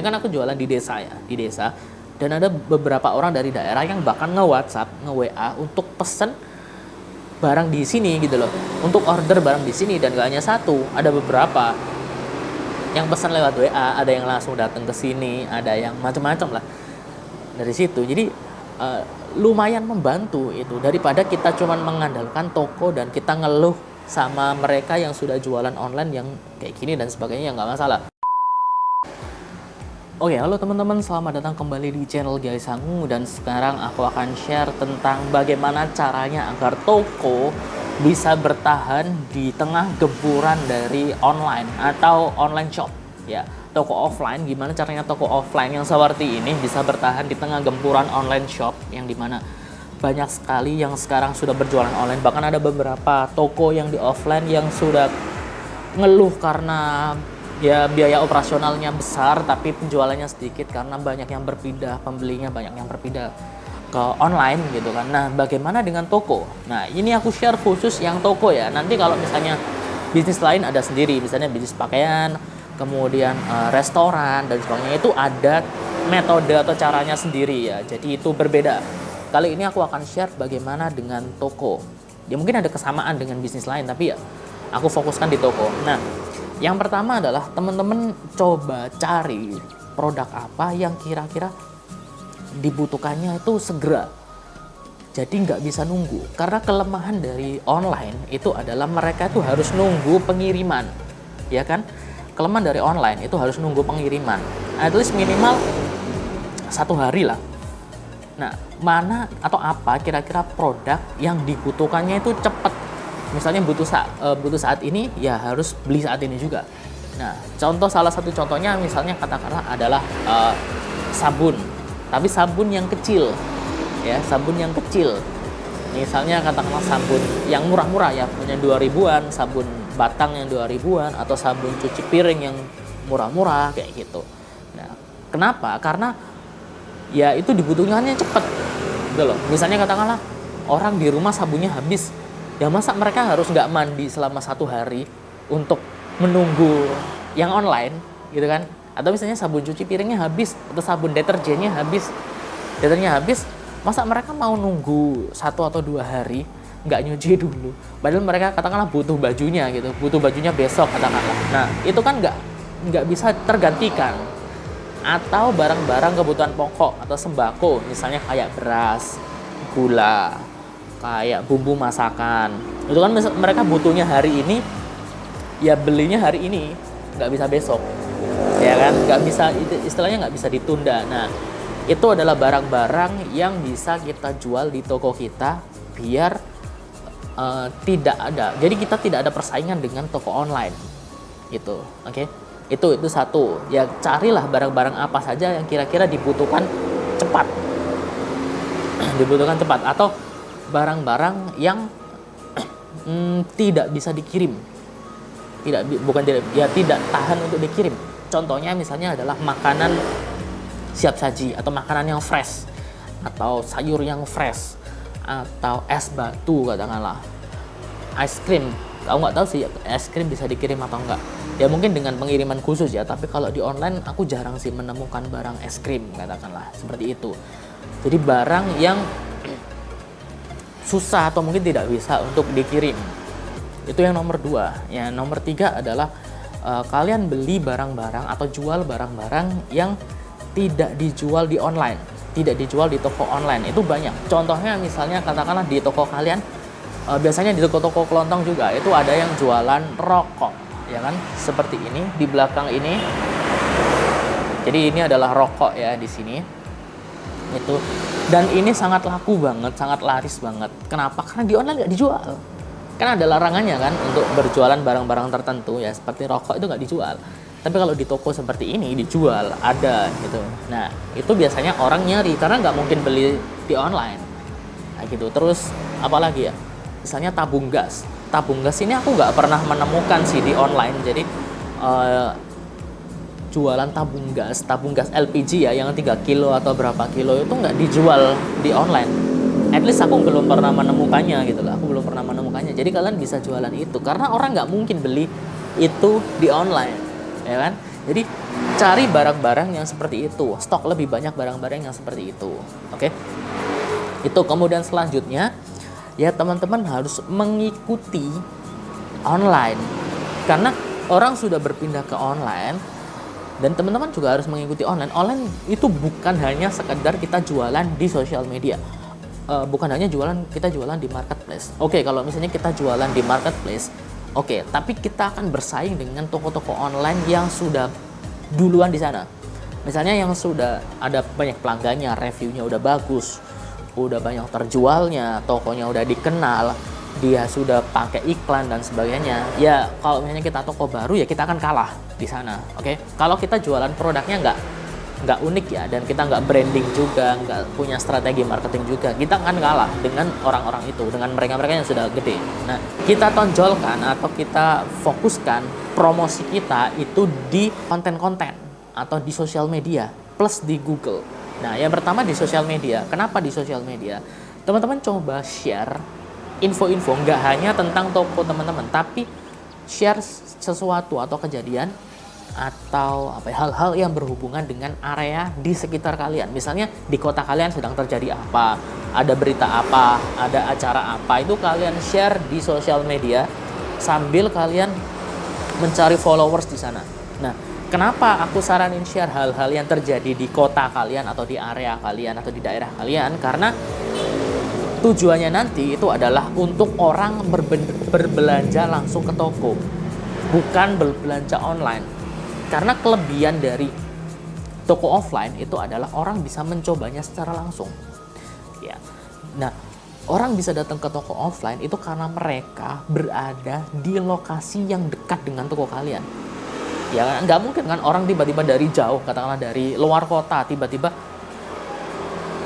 Kan aku jualan di desa ya, di desa. Dan ada beberapa orang dari daerah yang bahkan nge-WhatsApp, nge-WA untuk pesen barang di sini gitu loh. Untuk order barang di sini, dan gak hanya satu, ada beberapa yang pesan lewat WA, ada yang langsung datang ke sini, ada yang macam-macam lah dari situ. Jadi lumayan membantu itu daripada kita cuman mengandalkan toko dan kita ngeluh sama mereka yang sudah jualan online yang kayak gini dan sebagainya, nggak masalah. Oke, halo teman-teman, selamat datang kembali di channel Giai Sangu, dan sekarang aku akan share tentang bagaimana caranya agar toko bisa bertahan di tengah gempuran dari online atau online shop ya. Toko offline, gimana caranya toko offline yang seperti ini bisa bertahan di tengah gempuran online shop yang dimana banyak sekali yang sekarang sudah berjualan online. Bahkan ada beberapa toko yang di offline yang sudah ngeluh karena ya biaya operasionalnya besar tapi penjualannya sedikit karena banyak yang berpindah, pembelinya banyak yang berpindah ke online gitu kan. Nah, bagaimana dengan toko? Nah, ini aku share khusus yang toko ya. Nanti kalau misalnya bisnis lain ada sendiri, misalnya bisnis pakaian, kemudian restoran dan sebagainya, itu ada metode atau caranya sendiri ya. Jadi itu berbeda. Kali ini aku akan share bagaimana dengan toko. Ya mungkin ada kesamaan dengan bisnis lain, tapi ya aku fokuskan di toko. Nah, yang pertama adalah teman-teman coba cari produk apa yang kira-kira dibutuhkannya itu segera. Jadi nggak bisa nunggu. Karena kelemahan dari online itu adalah mereka itu harus nunggu pengiriman, ya kan? Kelemahan dari online itu harus nunggu pengiriman. At least minimal 1 hari lah. Nah, mana atau apa kira-kira produk yang dibutuhkannya itu cepat. Misalnya butuh saat ini, ya harus beli saat ini juga. Nah, salah satu contohnya misalnya katakanlah adalah sabun. Tapi sabun yang kecil, ya, sabun yang kecil. Misalnya katakanlah sabun yang murah-murah ya, punya 2000-an, sabun batang yang 2000-an, atau sabun cuci piring yang murah-murah kayak gitu. Nah, kenapa? Karena ya itu dibutuhkannya cepat, gitu loh. Misalnya katakanlah orang di rumah sabunnya habis, ya masa mereka harus nggak mandi selama 1 hari untuk menunggu yang online, gitu kan? Atau misalnya sabun cuci piringnya habis, atau sabun deterjennya habis, masa mereka mau nunggu 1 atau 2 hari nggak nyuci dulu? Padahal mereka katakanlah butuh bajunya gitu, butuh bajunya besok katakanlah. Nah, itu kan nggak bisa tergantikan. Atau barang-barang kebutuhan pokok atau sembako, misalnya kayak beras, gula, kayak bumbu masakan, itu kan mereka butuhnya hari ini, ya belinya hari ini, nggak bisa besok, ya kan? Nggak bisa, istilahnya nggak bisa ditunda. Nah, itu adalah barang-barang yang bisa kita jual di toko kita biar tidak ada, jadi kita tidak ada persaingan dengan toko online gitu. Oke? Itu satu ya. Carilah barang-barang apa saja yang kira-kira dibutuhkan cepat atau barang-barang yang tidak bisa dikirim, tidak tahan untuk dikirim. Contohnya misalnya adalah makanan siap saji, atau makanan yang fresh, atau sayur yang fresh, atau es batu katakanlah, ice cream. Aku nggak tahu sih es krim bisa dikirim atau enggak, ya mungkin dengan pengiriman khusus ya. Tapi kalau di online aku jarang sih menemukan barang es krim katakanlah seperti itu. Jadi barang yang susah atau mungkin tidak bisa untuk dikirim, itu yang nomor 2. Yang nomor 3 adalah kalian beli barang-barang atau jual barang-barang yang tidak dijual di online, tidak dijual di toko online. Itu banyak. Contohnya misalnya katakanlah di toko kalian, biasanya di toko-toko kelontong juga itu ada yang jualan rokok, ya kan? Seperti ini di belakang ini. Jadi ini adalah rokok ya di sini. Itu, dan ini sangat laku banget, sangat laris banget. Kenapa? Karena di online nggak dijual. Kan ada larangannya kan untuk berjualan barang-barang tertentu ya, seperti rokok itu nggak dijual. Tapi kalau di toko seperti ini dijual, ada gitu. Nah, itu biasanya orang nyari karena nggak mungkin beli di online. Nah, gitu. Terus apalagi ya? Misalnya tabung gas. Tabung gas ini aku nggak pernah menemukan sih di online. Jadi jualan tabung gas LPG ya, yang 3 kilo atau berapa kilo itu nggak dijual di online. At least aku belum pernah menemukannya gitu lah. Aku belum pernah menemukannya. Jadi kalian bisa jualan itu karena orang nggak mungkin beli itu di online, ya kan? Jadi cari barang-barang yang seperti itu, stok lebih banyak barang-barang yang seperti itu. Oke. Itu kemudian selanjutnya ya teman-teman harus mengikuti online. Karena orang sudah berpindah ke online dan teman-teman juga harus mengikuti online. Online itu bukan hanya sekedar kita jualan di sosial media. Bukan hanya kita jualan di marketplace. Oke, kalau misalnya kita jualan di marketplace, oke, tapi kita akan bersaing dengan toko-toko online yang sudah duluan di sana. Misalnya yang sudah ada banyak pelanggannya, reviewnya udah bagus, udah banyak terjualnya, tokonya udah dikenal, dia sudah pakai iklan dan sebagainya. Ya, kalau misalnya kita toko baru ya kita akan kalah di sana. Oke, kalau kita jualan produknya nggak unik ya, dan kita nggak branding juga, nggak punya strategi marketing juga, kita akan kalah dengan orang-orang itu, dengan mereka-mereka yang sudah gede. Nah, kita tonjolkan atau kita fokuskan promosi kita itu di konten-konten atau di sosial media plus di Google. Nah, yang pertama di sosial media. Kenapa di sosial media? Teman-teman coba share info-info nggak hanya tentang toko teman-teman, tapi share sesuatu atau kejadian atau hal-hal yang berhubungan dengan area di sekitar kalian. Misalnya di kota kalian sedang terjadi apa, ada berita apa, ada acara apa, itu kalian share di sosial media sambil kalian mencari followers di sana. Nah, kenapa aku saranin share hal-hal yang terjadi di kota kalian atau di area kalian atau di daerah kalian? Karena tujuannya nanti itu adalah untuk orang berbelanja langsung ke toko, bukan berbelanja online. Karena kelebihan dari toko offline itu adalah orang bisa mencobanya secara langsung. Ya. Nah, orang bisa datang ke toko offline itu karena mereka berada di lokasi yang dekat dengan toko kalian. Ya, nggak mungkin kan orang tiba-tiba dari jauh, katakanlah dari luar kota, tiba-tiba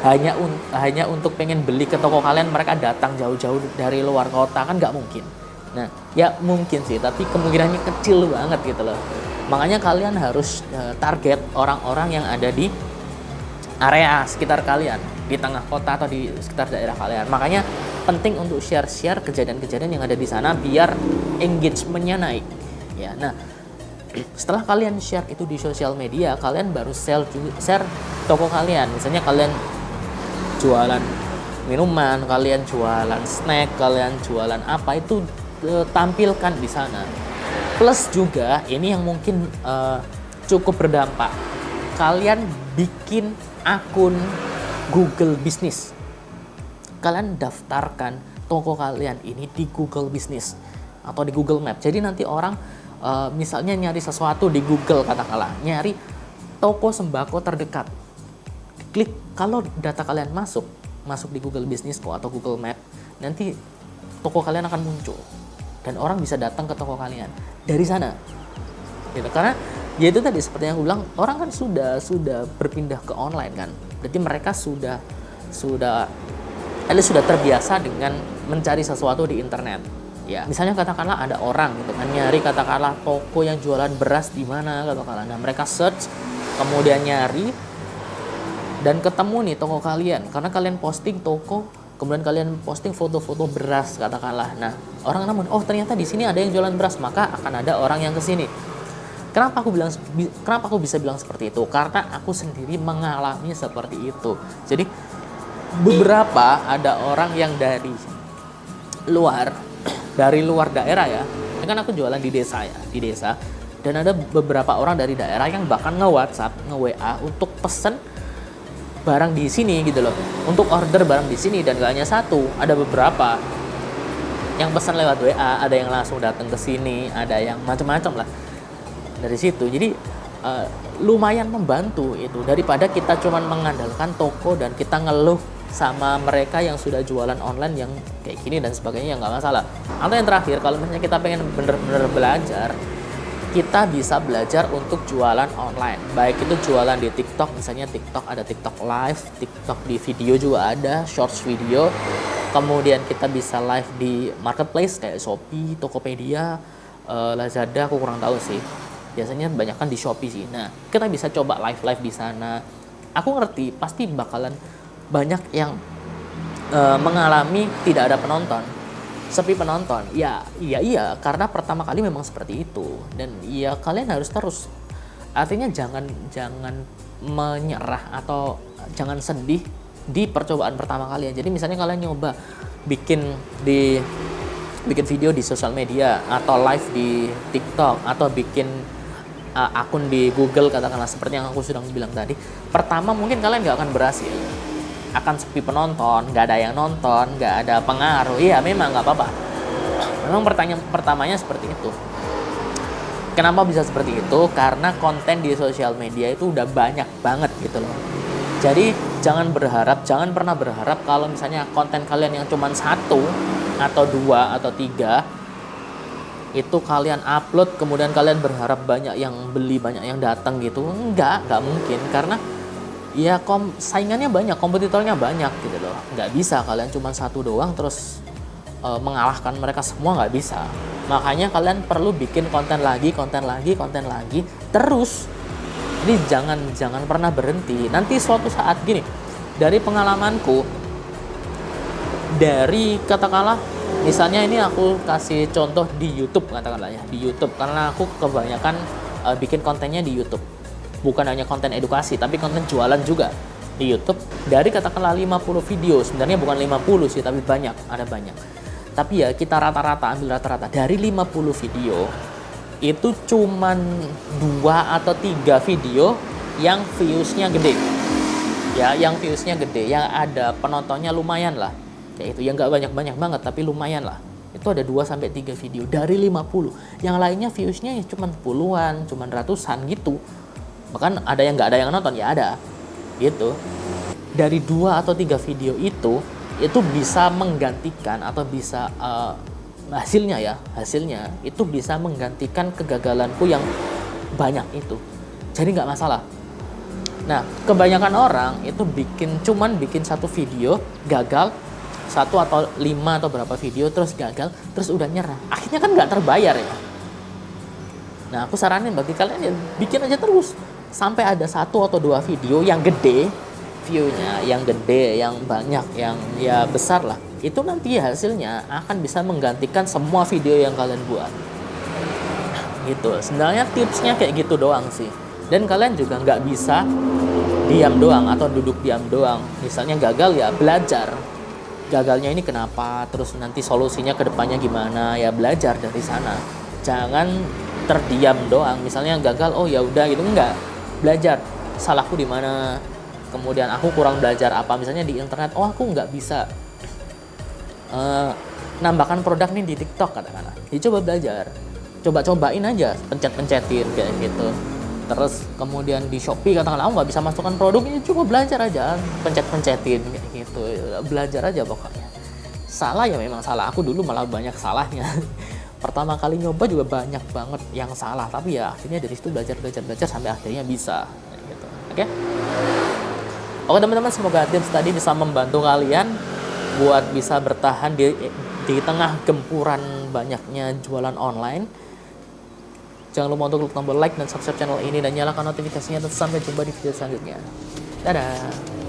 hanya untuk pengen beli ke toko kalian, mereka datang jauh-jauh dari luar kota, kan nggak mungkin. Nah, ya mungkin sih, tapi kemungkinannya kecil banget gitu loh. Makanya kalian harus target orang-orang yang ada di area sekitar kalian, di tengah kota atau di sekitar daerah kalian. Makanya penting untuk share-share kejadian-kejadian yang ada di sana biar engagement-nya naik. Ya, nah setelah kalian share itu di sosial media, kalian baru share toko kalian. Misalnya kalian jualan minuman, kalian jualan snack, kalian jualan apa, itu tampilkan di sana. Plus juga ini yang mungkin cukup berdampak, kalian bikin akun Google Business. Kalian daftarkan toko kalian ini di Google Business atau di Google Map. Jadi nanti orang misalnya nyari sesuatu di Google, katakanlah nyari toko sembako terdekat, klik, kalau data kalian masuk di Google Business atau Google Map, nanti toko kalian akan muncul dan orang bisa datang ke toko kalian dari sana, gitu. Karena ya itu tadi seperti yang aku bilang, orang kan sudah berpindah ke online kan, berarti mereka sudah terbiasa dengan mencari sesuatu di internet. Ya, misalnya katakanlah ada orang gitu kan nyari katakanlah toko yang jualan beras di mana katakanlah, nah mereka search kemudian nyari dan ketemu nih toko kalian karena kalian posting toko, kemudian kalian posting foto-foto beras katakanlah. Nah, orang namun oh ternyata di sini ada yang jualan beras, maka akan ada orang yang ke sini. Kenapa aku bisa bilang seperti itu? Karena aku sendiri mengalami seperti itu. Jadi beberapa ada orang yang dari luar daerah ya. Ini kan aku jualan di desa ya, di desa. Dan ada beberapa orang dari daerah yang bahkan nge-WhatsApp, nge-WA untuk pesen barang di sini gitu loh, untuk order barang di sini. Dan gak hanya satu, ada beberapa yang pesan lewat WA, ada yang langsung datang ke sini, ada yang macam-macam lah dari situ. Jadi lumayan membantu itu daripada kita cuma mengandalkan toko dan kita ngeluh sama mereka yang sudah jualan online yang kayak gini dan sebagainya, nggak masalah. Atau yang terakhir, kalau misalnya kita pengen bener-bener belajar, kita bisa belajar untuk jualan online. Baik itu jualan di TikTok, misalnya TikTok ada TikTok Live, TikTok di video juga ada, Shorts video. Kemudian kita bisa live di marketplace kayak Shopee, Tokopedia, Lazada, aku kurang tahu sih. Biasanya banyak kan di Shopee sih. Nah, kita bisa coba live di sana. Aku ngerti pasti bakalan banyak yang mengalami tidak ada penonton, sepi penonton. Iya, karena pertama kali memang seperti itu. Dan ya kalian harus terus Artinya jangan menyerah atau jangan sedih di percobaan pertama kalian. Jadi misalnya kalian nyoba bikin video di sosial media atau live di TikTok atau bikin akun di Google katakanlah, seperti yang aku sudah bilang tadi. Pertama mungkin kalian nggak akan berhasil, akan sepi penonton, nggak ada yang nonton, nggak ada pengaruh. Iya memang nggak apa-apa. Memang pertamanya seperti itu. Kenapa bisa seperti itu? Karena konten di sosial media itu udah banyak banget gitu loh. Jadi jangan pernah berharap kalau misalnya konten kalian yang cuma 1 atau 2 atau 3 itu kalian upload kemudian kalian berharap banyak yang beli, banyak yang datang gitu. Nggak mungkin, karena ya saingannya banyak, kompetitornya banyak gitu loh. Nggak bisa kalian cuma 1 doang terus mengalahkan mereka semua, nggak bisa. Makanya kalian perlu bikin konten lagi terus. Jadi jangan pernah berhenti. Nanti suatu saat gini, dari pengalamanku, dari katakanlah misalnya ini aku kasih contoh di YouTube katakanlah ya, di YouTube, karena aku kebanyakan bikin kontennya di YouTube. Bukan hanya konten edukasi, tapi konten jualan juga di YouTube. Dari katakanlah 50 video, sebenarnya bukan 50 sih, tapi ada banyak. Tapi ya kita ambil rata-rata dari 50 video itu cuman 2 atau 3 video yang viewsnya gede. Ya, yang viewsnya gede, yang ada penontonnya lumayan lah. Kayak itu, yang nggak banyak-banyak banget tapi lumayan lah. Itu ada 2 sampai 3 video dari 50. Yang lainnya viewsnya ya cuman puluhan, cuman ratusan gitu. Bahkan ada yang nggak ada yang nonton, ya ada. Gitu. Dari 2 atau 3 video itu bisa menggantikan atau bisa hasilnya itu bisa menggantikan kegagalanku yang banyak itu. Jadi nggak masalah. Nah, kebanyakan orang itu cuman bikin 1 video gagal, 1 atau 5 atau berapa video terus gagal, terus udah nyerah. Akhirnya kan nggak terbayar ya. Nah, aku saranin bagi kalian ya bikin aja terus sampai ada 1 atau 2 video yang gede view-nya, yang gede, yang banyak, yang ya besar lah. Itu nanti hasilnya akan bisa menggantikan semua video yang kalian buat. Gitu. Sebenarnya tipsnya kayak gitu doang sih. Dan kalian juga nggak bisa diam doang atau duduk diam doang. Misalnya gagal ya belajar. Gagalnya ini kenapa? Terus nanti solusinya ke depannya gimana? Ya belajar dari sana. Jangan terdiam doang. Misalnya gagal, oh ya udah gitu, enggak. Belajar. Salahku di mana? Kemudian aku kurang belajar apa? Misalnya di internet, oh aku nggak bisa nambahkan produk nih di TikTok katakanlah. Ya coba belajar. Cobain aja, pencet-pencetin kayak gitu. Terus kemudian di Shopee katakanlah aku nggak bisa masukkan produknya, coba belajar aja, pencet-pencetin kayak gitu. Belajar aja pokoknya. Salah ya memang salah. Aku dulu malah banyak salahnya. Pertama kali nyoba juga banyak banget yang salah, tapi ya akhirnya dari situ belajar sampai akhirnya bisa gitu. Oke? Oke teman-teman, semoga tips tadi bisa membantu kalian buat bisa bertahan di tengah gempuran banyaknya jualan online. Jangan lupa untuk klik tombol like dan subscribe channel ini dan nyalakan notifikasinya. Sampai jumpa di video selanjutnya. Dadah.